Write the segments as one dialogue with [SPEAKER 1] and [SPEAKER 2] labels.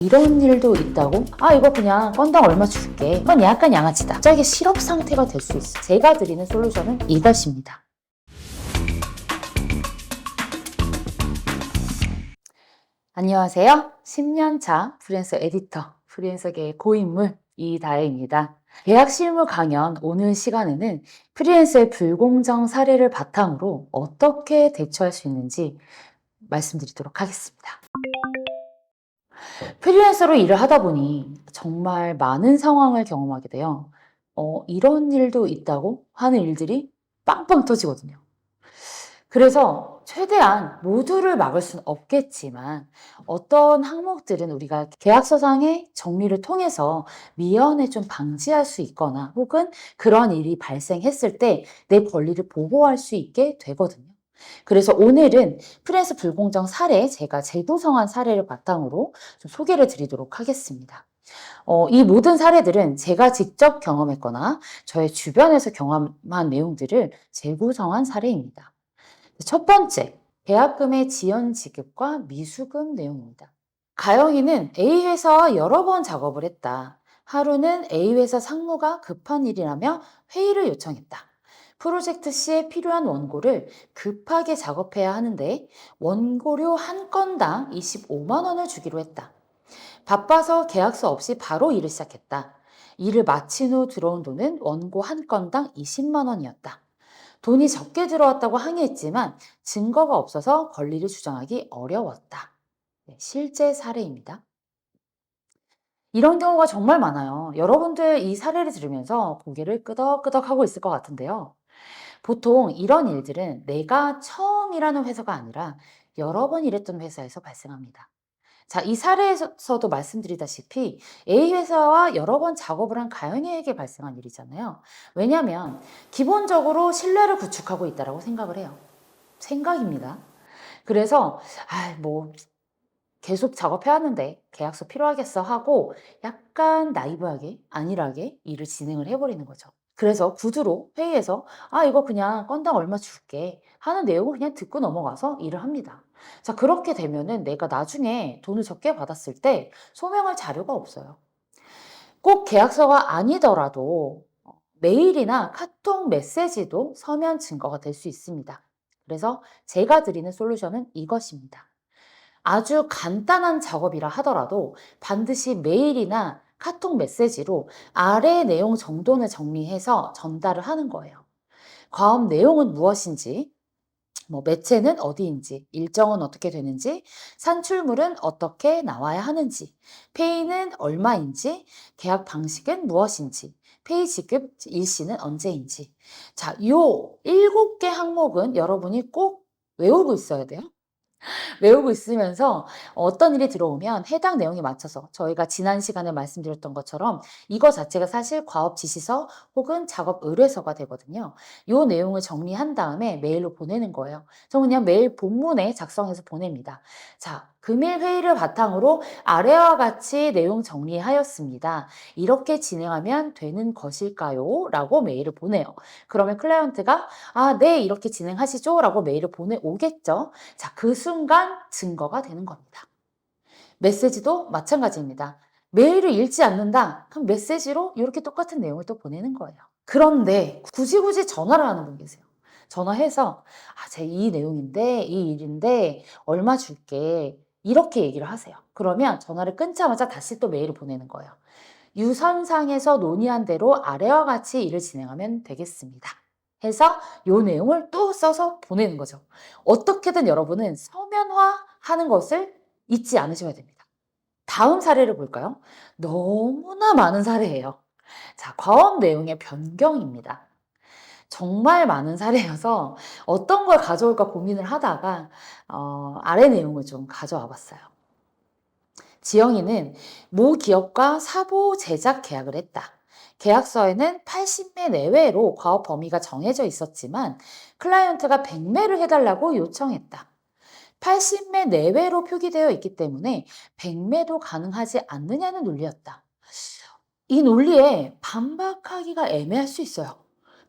[SPEAKER 1] 이런 일도 있다고? 아, 이거 그냥 건당 얼마 줄게. 이건 약간 양아치다. 갑자기 실업 상태가 될 수 있어. 제가 드리는 솔루션은 이것입니다. 안녕하세요. 10년차 프리랜서 에디터, 프리랜서계의 고인물 이다혜입니다. 계약 실무 강연 오늘 시간에는 프리랜서의 불공정 사례를 바탕으로 어떻게 대처할 수 있는지 말씀드리도록 하겠습니다. 프리랜서로 일을 하다 보니 정말 많은 상황을 경험하게 돼요. 이런 일도 있다고 하는 일들이 빵빵 터지거든요. 그래서 최대한 모두를 막을 수는 없겠지만 어떤 항목들은 우리가 계약서상의 정리를 통해서 미연에 좀 방지할 수 있거나 혹은 그런 일이 발생했을 때 내 권리를 보호할 수 있게 되거든요. 그래서 오늘은 프리랜서 불공정 사례, 제가 재구성한 사례를 바탕으로 좀 소개를 드리도록 하겠습니다. 이 모든 사례들은 제가 직접 경험했거나 저의 주변에서 경험한 내용들을 재구성한 사례입니다. 첫 번째, 계약금의 지연 지급과 미수금 내용입니다. 가영이는 A 회사와 여러 번 작업을 했다. 하루는 A 회사 상무가 급한 일이라며 회의를 요청했다. 프로젝트 C에 필요한 원고를 급하게 작업해야 하는데 원고료 한 건당 25만 원을 주기로 했다. 바빠서 계약서 없이 바로 일을 시작했다. 일을 마친 후 들어온 돈은 원고 한 건당 20만 원이었다. 돈이 적게 들어왔다고 항의했지만 증거가 없어서 권리를 주장하기 어려웠다. 네, 실제 사례입니다. 이런 경우가 정말 많아요. 여러분들 이 사례를 들으면서 고개를 끄덕끄덕 하고 있을 것 같은데요. 보통 이런 일들은 내가 처음 일하는 회사가 아니라 여러 번 일했던 회사에서 발생합니다. 자, 이 사례에서도 말씀드리다시피 A 회사와 여러 번 작업을 한 가영이에게 발생한 일이잖아요. 왜냐하면 기본적으로 신뢰를 구축하고 있다고 생각을 해요. 생각입니다. 그래서 뭐 계속 작업해야 하는데 계약서 필요하겠어 하고 약간 나이브하게 안일하게 일을 진행을 해버리는 거죠. 그래서 구두로 회의에서 이거 그냥 건당 얼마 줄게 하는 내용을 그냥 듣고 넘어가서 일을 합니다. 자, 그렇게 되면은 내가 나중에 돈을 적게 받았을 때 소명할 자료가 없어요. 꼭 계약서가 아니더라도 메일이나 카톡 메시지도 서면 증거가 될 수 있습니다. 그래서 제가 드리는 솔루션은 이것입니다. 아주 간단한 작업이라 하더라도 반드시 메일이나 카톡 메시지로 아래 내용 정도는 정리해서 전달을 하는 거예요. 과업 내용은 무엇인지, 매체는 어디인지, 일정은 어떻게 되는지, 산출물은 어떻게 나와야 하는지, 페이는 얼마인지, 계약 방식은 무엇인지, 페이 지급 일시는 언제인지. 자, 요 7개 항목은 여러분이 꼭 외우고 있어야 돼요. 외우고 있으면서 어떤 일이 들어오면 해당 내용에 맞춰서 저희가 지난 시간에 말씀드렸던 것처럼 이거 자체가 사실 과업 지시서 혹은 작업 의뢰서가 되거든요. 이 내용을 정리한 다음에 메일로 보내는 거예요. 저 그냥 메일 본문에 작성해서 보냅니다. 자, 금일 회의를 바탕으로 아래와 같이 내용 정리하였습니다. 이렇게 진행하면 되는 것일까요? 라고 메일을 보내요. 그러면 클라이언트가 네, 이렇게 진행하시죠? 라고 메일을 보내오겠죠. 자, 그 순간 증거가 되는 겁니다. 메시지도 마찬가지입니다. 메일을 읽지 않는다? 그럼 메시지로 이렇게 똑같은 내용을 또 보내는 거예요. 그런데 굳이 전화를 하는 분 계세요. 전화해서 제 이 내용인데 이 일인데 얼마 줄게 이렇게 얘기를 하세요. 그러면 전화를 끊자마자 다시 또 메일을 보내는 거예요. 유선상에서 논의한 대로 아래와 같이 일을 진행하면 되겠습니다. 해서 요 내용을 또 써서 보내는 거죠. 어떻게든 여러분은 서면화하는 것을 잊지 않으셔야 됩니다. 다음 사례를 볼까요? 너무나 많은 사례예요. 자, 과업 내용의 변경입니다. 정말 많은 사례여서 어떤 걸 가져올까 고민을 하다가 아래 내용을 좀 가져와 봤어요. 지영이는 모 기업과 사보 제작 계약을 했다. 계약서에는 80매 내외로 과업 범위가 정해져 있었지만 클라이언트가 100매를 해달라고 요청했다. 80매 내외로 표기되어 있기 때문에 100매도 가능하지 않느냐는 논리였다. 이 논리에 반박하기가 애매할 수 있어요.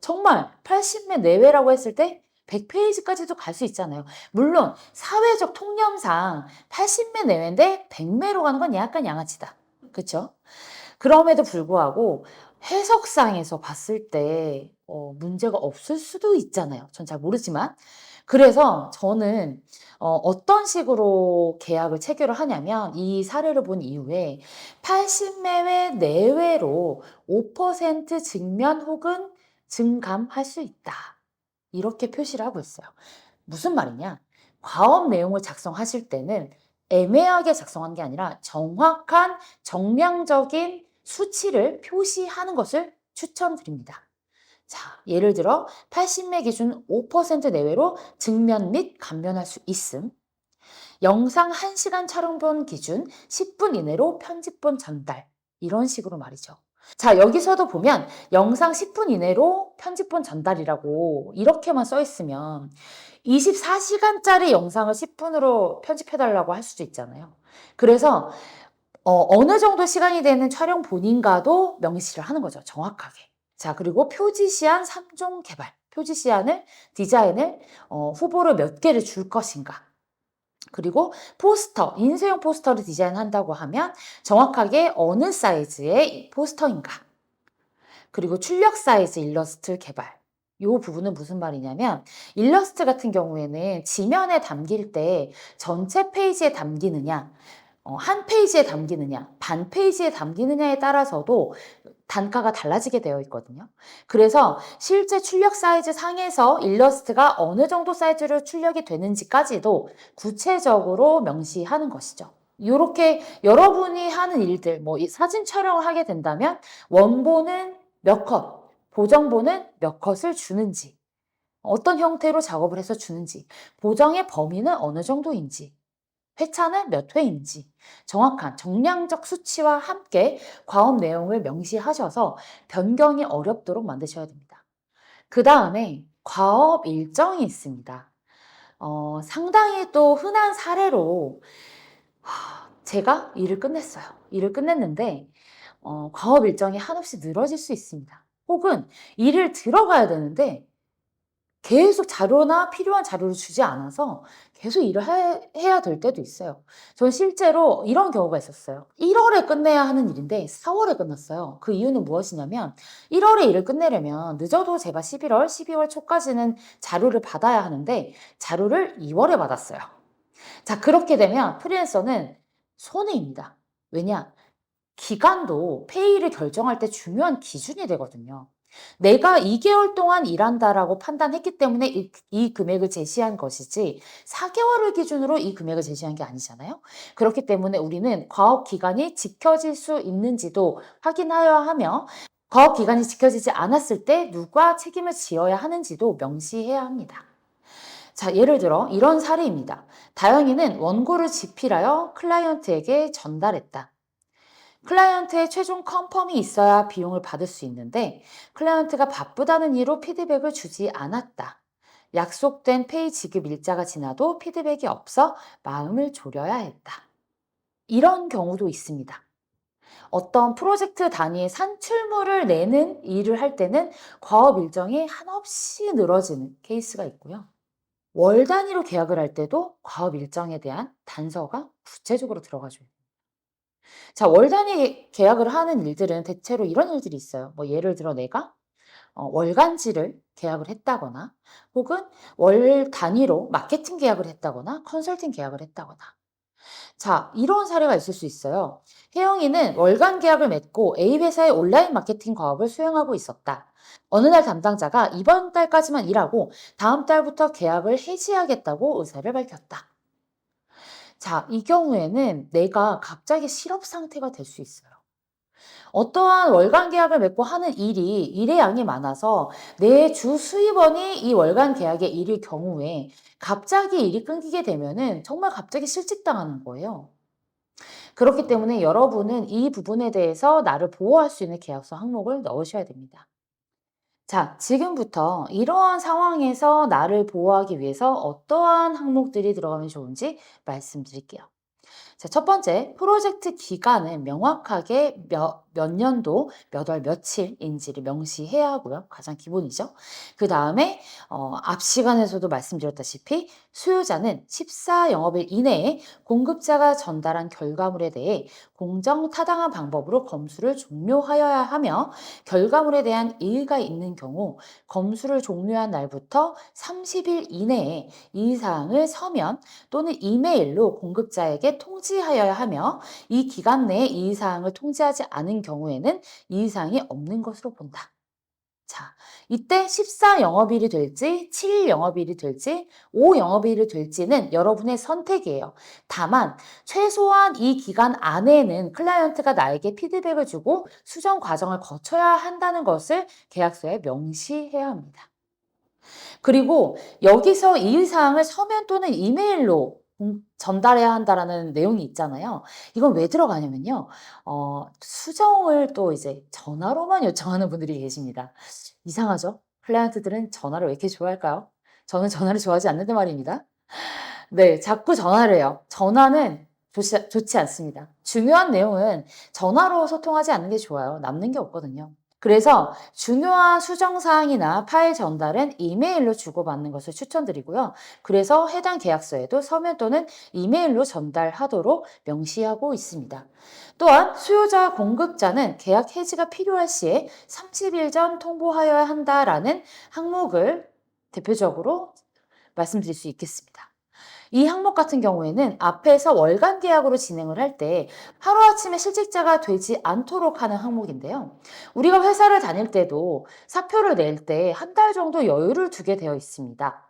[SPEAKER 1] 정말 80매 내외라고 했을 때 100페이지까지도 갈 수 있잖아요. 물론 사회적 통념상 80매 내외인데 100매로 가는 건 약간 양아치다. 그쵸? 그럼에도 불구하고 해석상에서 봤을 때 문제가 없을 수도 있잖아요. 전 잘 모르지만. 그래서 저는 어떤 식으로 계약을 체결을 하냐면 이 사례를 본 이후에 80매회 내외로 5% 증면 혹은 증감할 수 있다. 이렇게 표시를 하고 있어요. 무슨 말이냐? 과업 내용을 작성하실 때는 애매하게 작성한 게 아니라 정확한 정량적인 수치를 표시하는 것을 추천드립니다. 자, 예를 들어 80매 기준 5% 내외로 증면 및 감면할 수 있음. 영상 1시간 촬영본 기준 10분 이내로 편집본 전달. 이런 식으로 말이죠. 자, 여기서도 보면 영상 10분 이내로 편집본 전달이라고 이렇게만 써 있으면 24시간짜리 영상을 10분으로 편집해달라고 할 수도 있잖아요. 그래서 어느 정도 시간이 되는 촬영본인가도 명시를 하는 거죠. 정확하게. 자, 그리고 표지 시안 3종 개발. 표지 시안을, 디자인을 후보를 몇 개를 줄 것인가. 그리고 포스터, 인쇄용 포스터를 디자인한다고 하면 정확하게 어느 사이즈의 포스터인가. 그리고 출력 사이즈 일러스트 개발. 이 부분은 무슨 말이냐면 일러스트 같은 경우에는 지면에 담길 때 전체 페이지에 담기느냐, 한 페이지에 담기느냐, 반 페이지에 담기느냐에 따라서도 단가가 달라지게 되어 있거든요. 그래서 실제 출력 사이즈 상에서 일러스트가 어느 정도 사이즈로 출력이 되는지까지도 구체적으로 명시하는 것이죠. 이렇게 여러분이 하는 일들, 뭐 사진 촬영을 하게 된다면 원본은 몇 컷, 보정본은 몇 컷을 주는지, 어떤 형태로 작업을 해서 주는지, 보정의 범위는 어느 정도인지, 회차는 몇 회인지 정확한 정량적 수치와 함께 과업 내용을 명시하셔서 변경이 어렵도록 만드셔야 됩니다. 그 다음에 과업 일정이 있습니다. 상당히 또 흔한 사례로 제가 일을 끝냈어요. 일을 끝냈는데 과업 일정이 한없이 늘어질 수 있습니다. 혹은 일을 들어가야 되는데 계속 자료나 필요한 자료를 주지 않아서 계속 일을 해야 될 때도 있어요. 전 실제로 이런 경우가 있었어요. 1월에 끝내야 하는 일인데 4월에 끝났어요. 그 이유는 무엇이냐면 1월에 일을 끝내려면 늦어도 제발 11월, 12월 초까지는 자료를 받아야 하는데 자료를 2월에 받았어요. 자, 그렇게 되면 프리랜서는 손해입니다. 왜냐? 기간도 페이를 결정할 때 중요한 기준이 되거든요. 내가 2개월 동안 일한다라고 판단했기 때문에 이 금액을 제시한 것이지 4개월을 기준으로 이 금액을 제시한 게 아니잖아요. 그렇기 때문에 우리는 과업 기간이 지켜질 수 있는지도 확인하여야 하며 과업 기간이 지켜지지 않았을 때 누가 책임을 지어야 하는지도 명시해야 합니다. 자, 예를 들어 이런 사례입니다. 다영이는 원고를 집필하여 클라이언트에게 전달했다. 클라이언트의 최종 컨펌이 있어야 비용을 받을 수 있는데 클라이언트가 바쁘다는 이유로 피드백을 주지 않았다. 약속된 페이 지급 일자가 지나도 피드백이 없어 마음을 졸여야 했다. 이런 경우도 있습니다. 어떤 프로젝트 단위의 산출물을 내는 일을 할 때는 과업 일정이 한없이 늘어지는 케이스가 있고요. 월 단위로 계약을 할 때도 과업 일정에 대한 단서가 구체적으로 들어가줘요. 자, 월 단위 계약을 하는 일들은 대체로 이런 일들이 있어요. 뭐 예를 들어 내가 월간지를 계약을 했다거나 혹은 월 단위로 마케팅 계약을 했다거나 컨설팅 계약을 했다거나 자, 이런 사례가 있을 수 있어요. 혜영이는 월간 계약을 맺고 A 회사의 온라인 마케팅 과업을 수행하고 있었다. 어느 날 담당자가 이번 달까지만 일하고 다음 달부터 계약을 해지하겠다고 의사를 밝혔다. 자, 이 경우에는 내가 갑자기 실업 상태가 될 수 있어요. 어떠한 월간 계약을 맺고 하는 일의 양이 많아서 내 주 수입원이 이 월간 계약의 일일 경우에 갑자기 일이 끊기게 되면은 정말 갑자기 실직당하는 거예요. 그렇기 때문에 여러분은 이 부분에 대해서 나를 보호할 수 있는 계약서 항목을 넣으셔야 됩니다. 자, 지금부터 이러한 상황에서 나를 보호하기 위해서 어떠한 항목들이 들어가면 좋은지 말씀드릴게요. 자, 첫 번째, 프로젝트 기간은 명확하게 몇 년도, 몇 월, 며칠인지를 명시해야 하고요. 가장 기본이죠. 그 다음에, 앞 시간에서도 말씀드렸다시피 수요자는 14영업일 이내에 공급자가 전달한 결과물에 대해 공정, 타당한 방법으로 검수를 종료하여야 하며 결과물에 대한 이의가 있는 경우 검수를 종료한 날부터 30일 이내에 이 사항을 서면 또는 이메일로 공급자에게 통지하여야 하며 이 기간 내에 이 사항을 통지하지 않은 경우에는 이 사항이 없는 것으로 본다. 자, 이때 14영업일이 될지 7영업일이 될지 5영업일이 될지는 여러분의 선택이에요. 다만 최소한 이 기간 안에는 클라이언트가 나에게 피드백을 주고 수정 과정을 거쳐야 한다는 것을 계약서에 명시해야 합니다. 그리고 여기서 이 사항을 서면 또는 이메일로 전달해야 한다라는 내용이 있잖아요. 이건 왜 들어가냐면요. 수정을 또 이제 전화로만 요청하는 분들이 계십니다. 이상하죠? 클라이언트들은 전화를 왜 이렇게 좋아할까요? 저는 전화를 좋아하지 않는데 말입니다. 네, 자꾸 전화를 해요. 전화는 좋지 않습니다. 중요한 내용은 전화로 소통하지 않는 게 좋아요. 남는 게 없거든요. 그래서 중요한 수정사항이나 파일 전달은 이메일로 주고받는 것을 추천드리고요. 그래서 해당 계약서에도 서면 또는 이메일로 전달하도록 명시하고 있습니다. 또한 수요자와 공급자는 계약 해지가 필요할 시에 30일 전 통보하여야 한다라는 항목을 대표적으로 말씀드릴 수 있겠습니다. 이 항목 같은 경우에는 앞에서 월간 계약으로 진행을 할 때 하루아침에 실직자가 되지 않도록 하는 항목인데요. 우리가 회사를 다닐 때도 사표를 낼 때 한 달 정도 여유를 두게 되어 있습니다.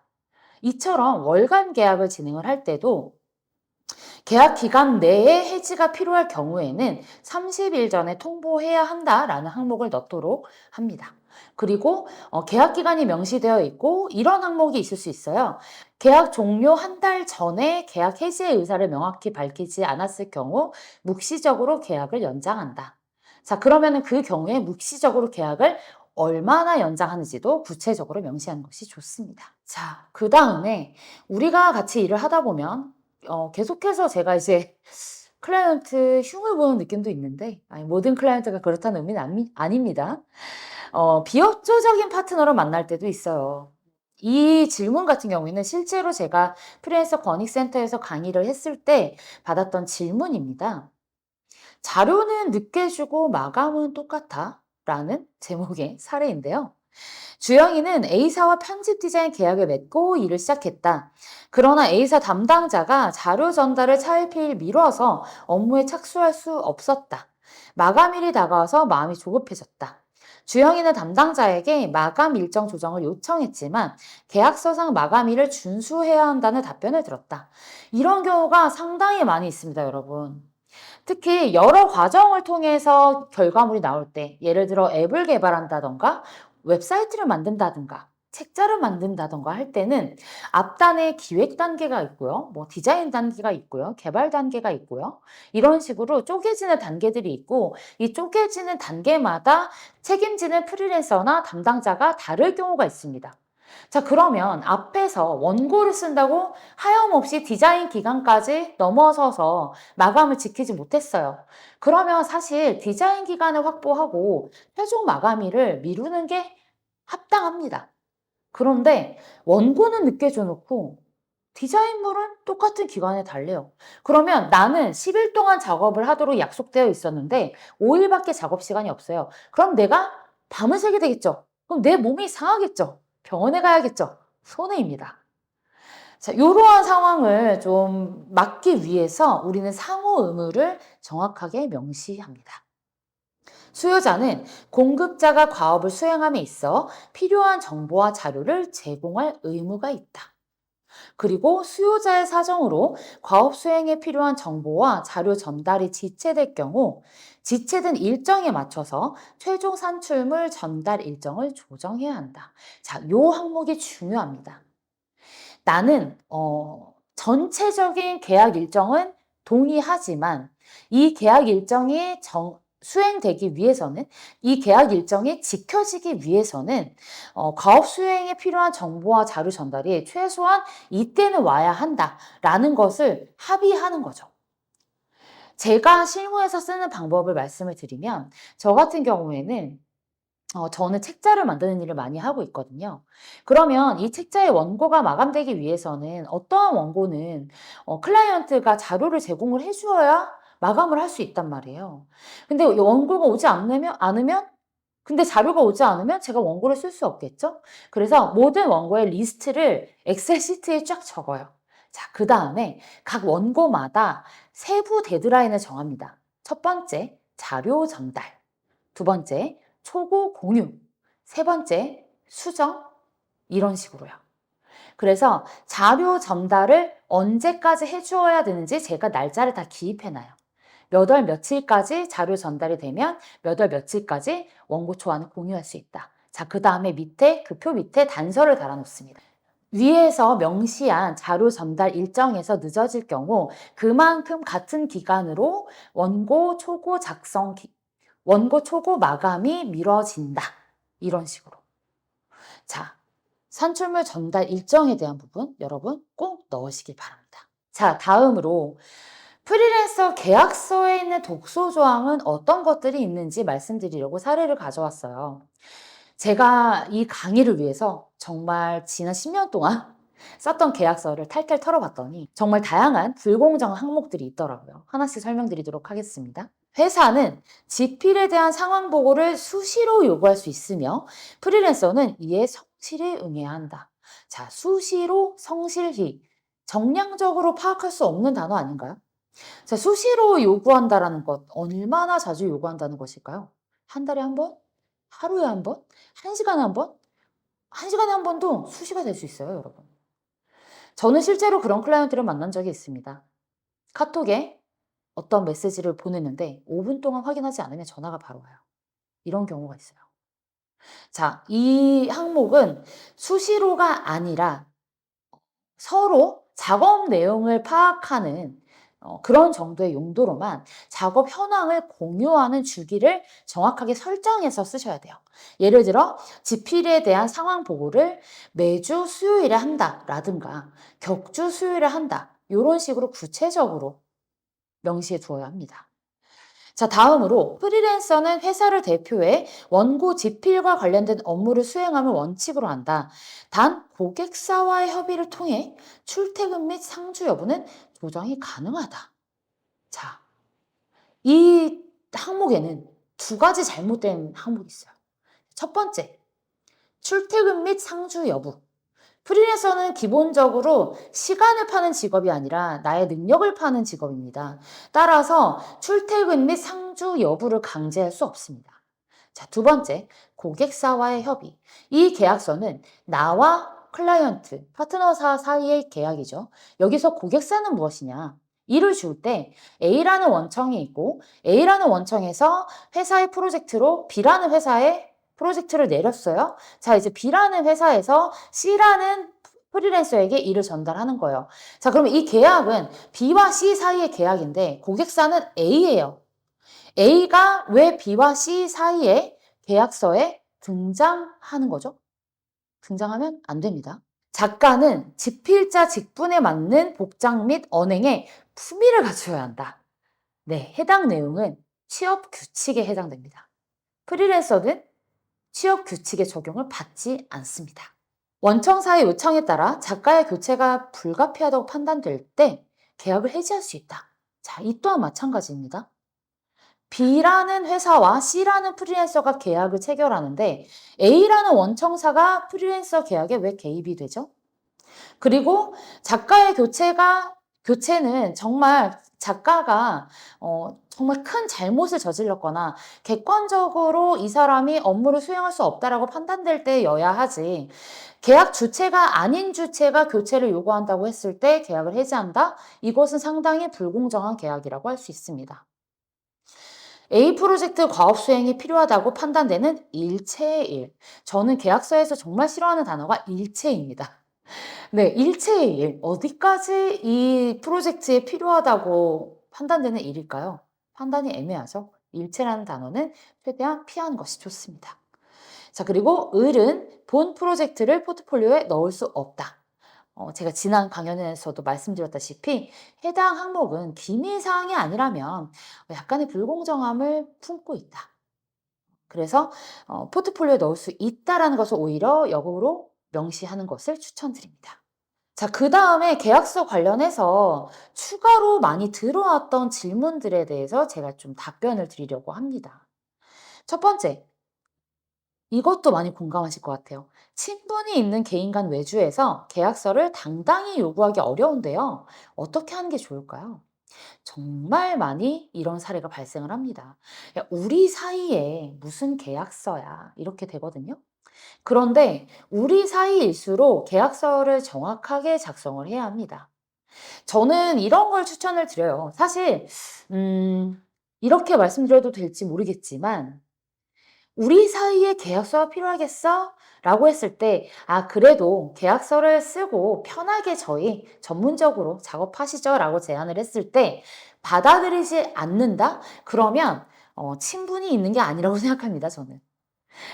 [SPEAKER 1] 이처럼 월간 계약을 진행을 할 때도 계약 기간 내에 해지가 필요할 경우에는 30일 전에 통보해야 한다라는 항목을 넣도록 합니다. 그리고 계약 기간이 명시되어 있고 이런 항목이 있을 수 있어요. 계약 종료 한 달 전에 계약 해지의 의사를 명확히 밝히지 않았을 경우 묵시적으로 계약을 연장한다. 자, 그러면은 그 경우에 묵시적으로 계약을 얼마나 연장하는지도 구체적으로 명시하는 것이 좋습니다. 자, 그 다음에 우리가 같이 일을 하다 보면 계속해서 제가 이제 클라이언트 흉을 보는 느낌도 있는데, 아니, 모든 클라이언트가 그렇다는 의미는 아닙니다. 비협조적인 파트너를 만날 때도 있어요. 이 질문 같은 경우에는 실제로 제가 프리랜서 권익센터에서 강의를 했을 때 받았던 질문입니다. 자료는 늦게 주고 마감은 똑같아? 라는 제목의 사례인데요. 주영이는 A사와 편집 디자인 계약을 맺고 일을 시작했다. 그러나 A사 담당자가 자료 전달을 차일피일 미뤄서 업무에 착수할 수 없었다. 마감일이 다가와서 마음이 조급해졌다. 주영이는 담당자에게 마감 일정 조정을 요청했지만 계약서상 마감일을 준수해야 한다는 답변을 들었다. 이런 경우가 상당히 많이 있습니다, 여러분. 특히 여러 과정을 통해서 결과물이 나올 때, 예를 들어 앱을 개발한다던가 웹사이트를 만든다든가 책자를 만든다던가 할 때는 앞단에 기획 단계가 있고요. 뭐 디자인 단계가 있고요. 개발 단계가 있고요. 이런 식으로 쪼개지는 단계들이 있고 이 쪼개지는 단계마다 책임지는 프리랜서나 담당자가 다를 경우가 있습니다. 자, 그러면 앞에서 원고를 쓴다고 하염없이 디자인 기간까지 넘어서서 마감을 지키지 못했어요. 그러면 사실 디자인 기간을 확보하고 최종 마감일을 미루는 게 합당합니다. 그런데 원고는 늦게 줘놓고 디자인물은 똑같은 기간에 달래요. 그러면 나는 10일 동안 작업을 하도록 약속되어 있었는데 5일밖에 작업 시간이 없어요. 그럼 내가 밤을 새게 되겠죠. 그럼 내 몸이 상하겠죠. 병원에 가야겠죠. 손해입니다. 자, 이러한 상황을 좀 막기 위해서 우리는 상호 의무를 정확하게 명시합니다. 수요자는 공급자가 과업을 수행함에 있어 필요한 정보와 자료를 제공할 의무가 있다. 그리고 수요자의 사정으로 과업 수행에 필요한 정보와 자료 전달이 지체될 경우 지체된 일정에 맞춰서 최종 산출물 전달 일정을 조정해야 한다. 자, 요 항목이 중요합니다. 나는 전체적인 계약 일정은 동의하지만 이 계약 일정이 수행되기 위해서는 이 계약 일정이 지켜지기 위해서는 과업 수행에 필요한 정보와 자료 전달이 최소한 이때는 와야 한다라는 것을 합의하는 거죠. 제가 실무에서 쓰는 방법을 말씀을 드리면 저 같은 경우에는 저는 책자를 만드는 일을 많이 하고 있거든요. 그러면 이 책자의 원고가 마감되기 위해서는 어떠한 원고는 클라이언트가 자료를 제공을 해 주어야 마감을 할 수 있단 말이에요. 근데 이 원고가 오지 않으면 근데 자료가 오지 않으면 제가 원고를 쓸 수 없겠죠? 그래서 모든 원고의 리스트를 엑셀 시트에 쫙 적어요. 자, 그다음에 각 원고마다 세부 데드라인을 정합니다. 첫 번째, 자료 전달. 두 번째, 초고 공유. 세 번째, 수정. 이런 식으로요. 그래서 자료 전달을 언제까지 해주어야 되는지 제가 날짜를 다 기입해놔요. 몇 월 며칠까지 자료 전달이 되면 몇 월 며칠까지 원고 초안을 공유할 수 있다. 자, 그 다음에 밑에 그 표 밑에 단서를 달아놓습니다. 위에서 명시한 자료 전달 일정에서 늦어질 경우 그만큼 같은 기간으로 원고 초고 마감이 미뤄진다. 이런 식으로. 자, 산출물 전달 일정에 대한 부분 여러분 꼭 넣으시길 바랍니다. 자, 다음으로 프리랜서 계약서에 있는 독소 조항은 어떤 것들이 있는지 말씀드리려고 사례를 가져왔어요. 제가 이 강의를 위해서 정말 지난 10년 동안 썼던 계약서를 탈탈 털어봤더니 정말 다양한 불공정한 항목들이 있더라고요. 하나씩 설명드리도록 하겠습니다. 회사는 지필에 대한 상황 보고를 수시로 요구할 수 있으며 프리랜서는 이에 성실히 응해야 한다. 자, 수시로 성실히 정량적으로 파악할 수 없는 단어 아닌가요? 자, 수시로 요구한다라는 것 얼마나 자주 요구한다는 것일까요? 한 달에 한 번? 하루에 한 번? 한 시간에 한 번? 한 시간에 한 번도 수시가 될 수 있어요, 여러분. 저는 실제로 그런 클라이언트를 만난 적이 있습니다. 카톡에 어떤 메시지를 보냈는데 5분 동안 확인하지 않으면 전화가 바로 와요. 이런 경우가 있어요. 자, 이 항목은 수시로가 아니라 서로 작업 내용을 파악하는 그런 정도의 용도로만 작업 현황을 공유하는 주기를 정확하게 설정해서 쓰셔야 돼요. 예를 들어 지필에 대한 상황 보고를 매주 수요일에 한다라든가 격주 수요일에 한다. 이런 식으로 구체적으로 명시해 두어야 합니다. 자, 다음으로 프리랜서는 회사를 대표해 원고 지필과 관련된 업무를 수행함을 원칙으로 한다. 단 고객사와의 협의를 통해 출퇴근 및 상주 여부는 조정이 가능하다. 자, 이 항목에는 두 가지 잘못된 항목이 있어요. 첫 번째, 출퇴근 및 상주 여부. 프리랜서는 기본적으로 시간을 파는 직업이 아니라 나의 능력을 파는 직업입니다. 따라서 출퇴근 및 상주 여부를 강제할 수 없습니다. 자, 두 번째, 고객사와의 협의. 이 계약서는 나와 클라이언트, 파트너사 사이의 계약이죠. 여기서 고객사는 무엇이냐? 일을 줄 때 A라는 원청이 있고 A라는 원청에서 회사의 프로젝트로 B라는 회사에 프로젝트를 내렸어요. 자, 이제 B라는 회사에서 C라는 프리랜서에게 일을 전달하는 거예요. 자, 그러면 이 계약은 B와 C 사이의 계약인데 고객사는 A예요. A가 왜 B와 C 사이에 계약서에 등장하는 거죠? 등장하면 안 됩니다. 작가는 집필자 직분에 맞는 복장 및 언행에 품위를 갖춰야 한다. 네, 해당 내용은 취업 규칙에 해당됩니다. 프리랜서는 취업 규칙의 적용을 받지 않습니다. 원청사의 요청에 따라 작가의 교체가 불가피하다고 판단될 때 계약을 해지할 수 있다. 자, 이 또한 마찬가지입니다. B라는 회사와 C라는 프리랜서가 계약을 체결하는데 A라는 원청사가 프리랜서 계약에 왜 개입이 되죠? 그리고 작가의 교체는 정말 작가가 정말 큰 잘못을 저질렀거나 객관적으로 이 사람이 업무를 수행할 수 없다라고 판단될 때여야 하지. 계약 주체가 아닌 주체가 교체를 요구한다고 했을 때 계약을 해지한다? 이것은 상당히 불공정한 계약이라고 할 수 있습니다. A 프로젝트 과업 수행이 필요하다고 판단되는 일체의 일. 저는 계약서에서 정말 싫어하는 단어가 일체입니다. 네, 일체의 일. 어디까지 이 프로젝트에 필요하다고 판단되는 일일까요? 판단이 애매하죠. 일체라는 단어는 최대한 피하는 것이 좋습니다. 자, 그리고 을은 본 프로젝트를 포트폴리오에 넣을 수 없다. 제가 지난 강연에서도 말씀드렸다시피 해당 항목은 기밀 사항이 아니라면 약간의 불공정함을 품고 있다. 그래서 포트폴리오에 넣을 수 있다라는 것을 오히려 역으로 명시하는 것을 추천드립니다. 자, 그다음에 계약서 관련해서 추가로 많이 들어왔던 질문들에 대해서 제가 좀 답변을 드리려고 합니다. 첫 번째, 이것도 많이 공감하실 것 같아요. 친분이 있는 개인 간 외주에서 계약서를 당당히 요구하기 어려운데요. 어떻게 하는 게 좋을까요? 정말 많이 이런 사례가 발생을 합니다. 야, 우리 사이에 무슨 계약서야? 이렇게 되거든요. 그런데 우리 사이일수록 계약서를 정확하게 작성을 해야 합니다. 저는 이런 걸 추천을 드려요. 사실, 이렇게 말씀드려도 될지 모르겠지만, 우리 사이에 계약서가 필요하겠어? 라고 했을 때, 아, 그래도 계약서를 쓰고 편하게 저희 전문적으로 작업하시죠? 라고 제안을 했을 때, 받아들이지 않는다? 그러면, 친분이 있는 게 아니라고 생각합니다, 저는.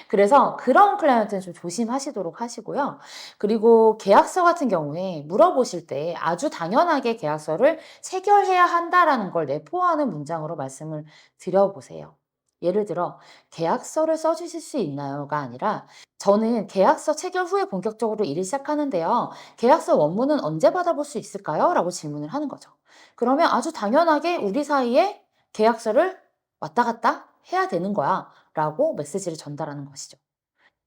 [SPEAKER 1] 그래서 그런 클라이언트는 좀 조심하시도록 하시고요. 그리고 계약서 같은 경우에 물어보실 때 아주 당연하게 계약서를 체결해야 한다라는 걸 내포하는 문장으로 말씀을 드려보세요. 예를 들어, 계약서를 써주실 수 있나요?가 아니라, 저는 계약서 체결 후에 본격적으로 일을 시작하는데요. 계약서 원문은 언제 받아볼 수 있을까요? 라고 질문을 하는 거죠. 그러면 아주 당연하게 우리 사이에 계약서를 왔다 갔다 해야 되는 거야. 라고 메시지를 전달하는 것이죠.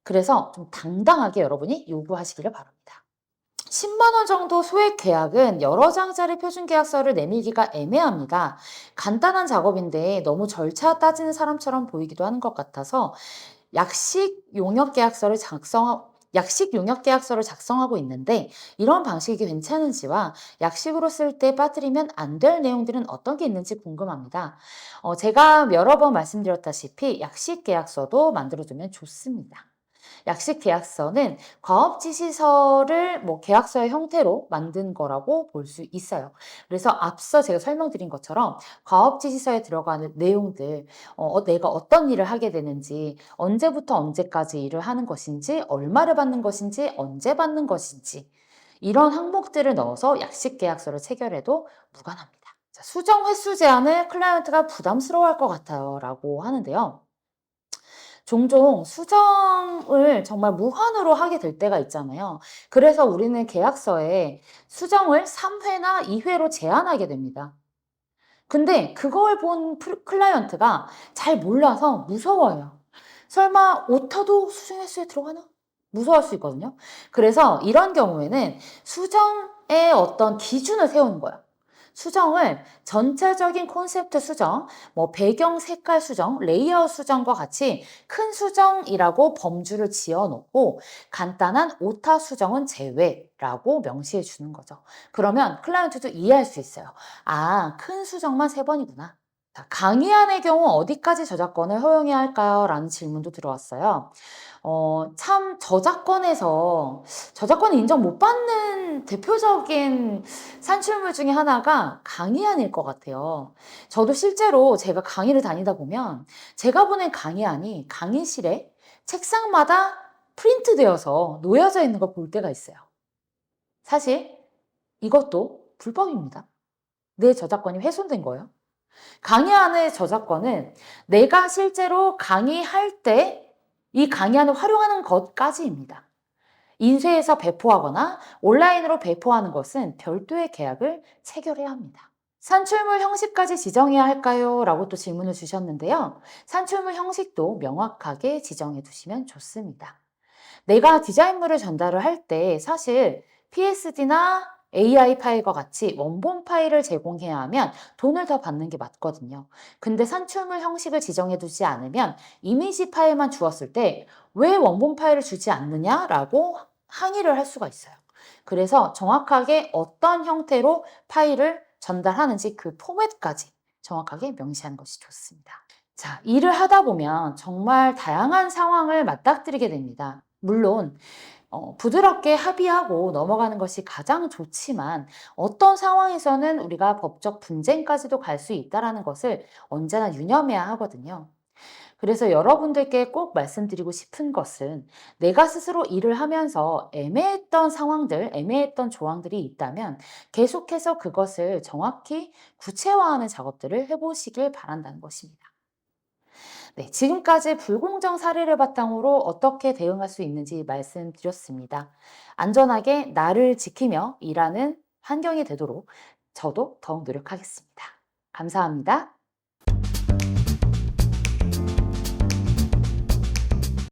[SPEAKER 1] 그래서 좀 당당하게 여러분이 요구하시기를 바랍니다. 10만 원 정도 소액 계약은 여러 장짜리 표준 계약서를 내밀기가 애매합니다. 간단한 작업인데 너무 절차 따지는 사람처럼 보이기도 하는 것 같아서 약식 용역 계약서를 작성하고 있는데 이런 방식이 괜찮은지와 약식으로 쓸 때 빠뜨리면 안 될 내용들은 어떤 게 있는지 궁금합니다. 제가 여러 번 말씀드렸다시피 약식 계약서도 만들어두면 좋습니다. 약식 계약서는 과업 지시서를 계약서의 형태로 만든 거라고 볼 수 있어요. 그래서 앞서 제가 설명드린 것처럼 과업 지시서에 들어가는 내용들, 내가 어떤 일을 하게 되는지, 언제부터 언제까지 일을 하는 것인지, 얼마를 받는 것인지, 언제 받는 것인지, 이런 항목들을 넣어서 약식 계약서를 체결해도 무관합니다. 자, 수정 횟수 제한을 클라이언트가 부담스러워할 것 같아요. 라고 하는데요. 종종 수정을 정말 무한으로 하게 될 때가 있잖아요. 그래서 우리는 계약서에 수정을 3회나 2회로 제한하게 됩니다. 근데 그걸 본 클라이언트가 잘 몰라서 무서워요. 설마 오타도 수정 횟수에 들어가나? 무서워할 수 있거든요. 그래서 이런 경우에는 수정의 어떤 기준을 세우는 거예요. 수정을 전체적인 콘셉트 수정, 배경 색깔 수정, 레이아웃 수정과 같이 큰 수정이라고 범주를 지어 놓고 간단한 오타 수정은 제외라고 명시해 주는 거죠. 그러면 클라이언트도 이해할 수 있어요. 아, 큰 수정만 3번이구나. 자, 강의안의 경우 어디까지 저작권을 허용해야 할까요? 라는 질문도 들어왔어요. 참 저작권 인정 못 받는 대표적인 산출물 중에 하나가 강의안일 것 같아요. 저도 실제로 제가 강의를 다니다 보면 제가 보낸 강의안이 강의실에 책상마다 프린트되어서 놓여져 있는 걸 볼 때가 있어요. 사실 이것도 불법입니다. 내 저작권이 훼손된 거예요. 강의안의 저작권은 내가 실제로 강의할 때 이 강의안을 활용하는 것까지입니다. 인쇄해서 배포하거나 온라인으로 배포하는 것은 별도의 계약을 체결해야 합니다. 산출물 형식까지 지정해야 할까요? 라고 또 질문을 주셨는데요. 산출물 형식도 명확하게 지정해 두시면 좋습니다. 내가 디자인물을 전달을 할 때 사실 PSD나 AI 파일과 같이 원본 파일을 제공해야 하면 돈을 더 받는 게 맞거든요. 근데 산출물 형식을 지정해 두지 않으면 이미지 파일만 주었을 때 왜 원본 파일을 주지 않느냐라고 항의를 할 수가 있어요. 그래서 정확하게 어떤 형태로 파일을 전달하는지 그 포맷까지 정확하게 명시하는 것이 좋습니다. 자, 일을 하다 보면 정말 다양한 상황을 맞닥뜨리게 됩니다. 물론 부드럽게 합의하고 넘어가는 것이 가장 좋지만 어떤 상황에서는 우리가 법적 분쟁까지도 갈 수 있다는 것을 언제나 유념해야 하거든요. 그래서 여러분들께 꼭 말씀드리고 싶은 것은 내가 스스로 일을 하면서 애매했던 상황들, 애매했던 조항들이 있다면 계속해서 그것을 정확히 구체화하는 작업들을 해보시길 바란다는 것입니다. 네, 지금까지 불공정 사례를 바탕으로 어떻게 대응할 수 있는지 말씀드렸습니다. 안전하게 나를 지키며 일하는 환경이 되도록 저도 더욱 노력하겠습니다. 감사합니다.